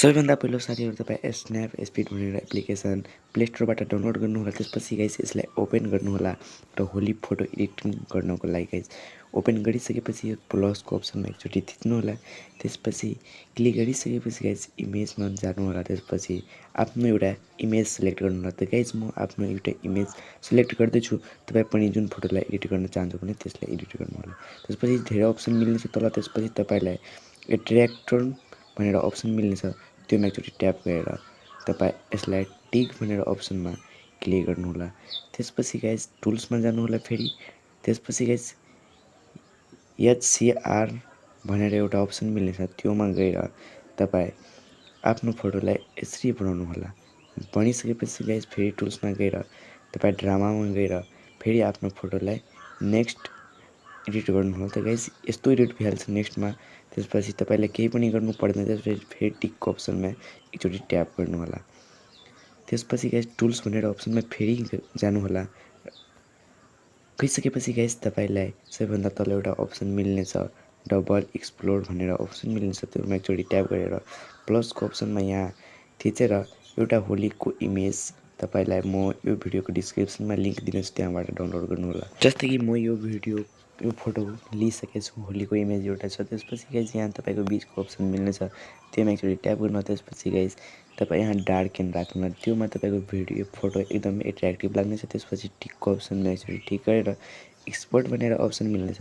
सबैभन्दा पहिलो साथीहरु तपाईं स्न्यापसिड भनेर एप्लिकेसन प्ले स्टोरबाट डाउनलोड गर्नुहोला। त्यसपछि गाइस यसलाई ओपन गर्नुहोला र होली फोटो एडिटिङ गर्नको लागि गाइस ओपन गरिसकेपछि यो प्लसको अप्सनमा एकचोटि थिच्नुहोला। त्यसपछि क्लिक गरिसकेपछि गाइस इमेजमा जानुहोला। त्यसपछि आफ्नो एउटा इमेज सिलेक्ट गर्नुहोला। त गाइस म आफ्नो एउटा इमेज सिलेक्ट गर्दैछु। तपाई पनि जुन फोटोलाई एडिट गर्न चाहनुहुन्छ भने त्यसलाई एडिट गर्नुहोला। त्यसपछि धेरै अप्सन मिल्नेछ तल। त्यसपछि तपाईलाई एट्र्याक्टर भनेर अप्सन मिल्नेछ, त्योमा एकचोटि ट्याप गरेर तपाई यसलाई टिक भनेर अप्सनमा क्लिक गर्नुहोला। त्यसपछि गाइस टुल्समा जानुहोला फेरि। त्यसपछि गाइस एचसीआर भनेर एउटा अप्सन मिल्नेछ, त्योमा गएर तपाई आफ्नो फोटोलाई यसरी बनाउनु होला। बनिसकेपछि गाइस फेरि टुल्समा गएर तपाई ड्रामामा गएर फेरि आफ्नो फोटोलाई नेक्स्ट एडिट गर्नुहोला। त गाइस यस्तो एडिट भइहाल्छ नेक्स्टमा। त्यसपछि तपाईले केही पनि गर्नु पर्दैन। त्यसपछि फेरि टिकको अप्सनमा एकचोटि ट्याप गर्नुहोला। त्यसपछि गाइस टुल्स भनेर अप्सनमा फेरि जानुहोला। गइसकेपछि गाइस तपाईलाई सबैभन्दा तल एउटा अप्सन मिल्नेछ, डबल एक्सप्लोर भनेर अप्सन मिल्नेछ, त्योमा एकचोटि ट्याप गरेर प्लसको अप्सनमा यहाँ थिचेर एउटा होलीको इमेज तपाईलाई म यो भिडियोको डिस्क्रिप्सनमा लिंक दिनेछु, त्यहाँबाट डाउनलोड गर्नुहोला। जस्तै कि म यो फोटो लिइसकेको छु, होलीको इमेज एउटा छ। त्यसपछि गाइस यहाँ तपाईको बीचको अप्सन मिल्नेछ, त्योमा एकचोटि ट्याप गर्नु। त्यसपछि गाइस तपाई यहाँ डार्केन राख्नु, त्योमा तपाईको भिडियो फोटो एकदमै एट्र्याक्टिभ लाग्नेछ। त्यसपछि टिकको अप्सनमा एकचोटि टिक गरेर एक्सपोर्ट भनेर अप्सन मिल्नेछ।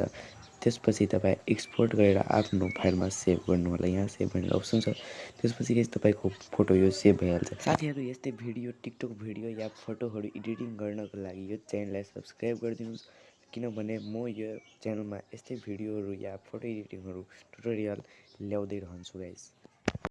त्यसपछि तपाई एक्सपोर्ट गरेर आफ्नो फाइलमा सेभ गर्नुहोला। यहाँ सेभ भनेर अप्सन छ। त्यसपछि गाइस तपाईको फोटो यो सेभ भइहाल्छ। साथीहरु यस्तै भिडियो, टिकटक भिडियो या फोटोहरु एडिटिङ गर्नको लागि यो च्यानललाई सब्स्क्राइब गरिदिनुस्, किनभने म यो च्यानलमा यस्तै भिडियोहरु या फोटो एडिटिङहरु ट्युटोरियल ल्याउँदै रहन्छु गाइस।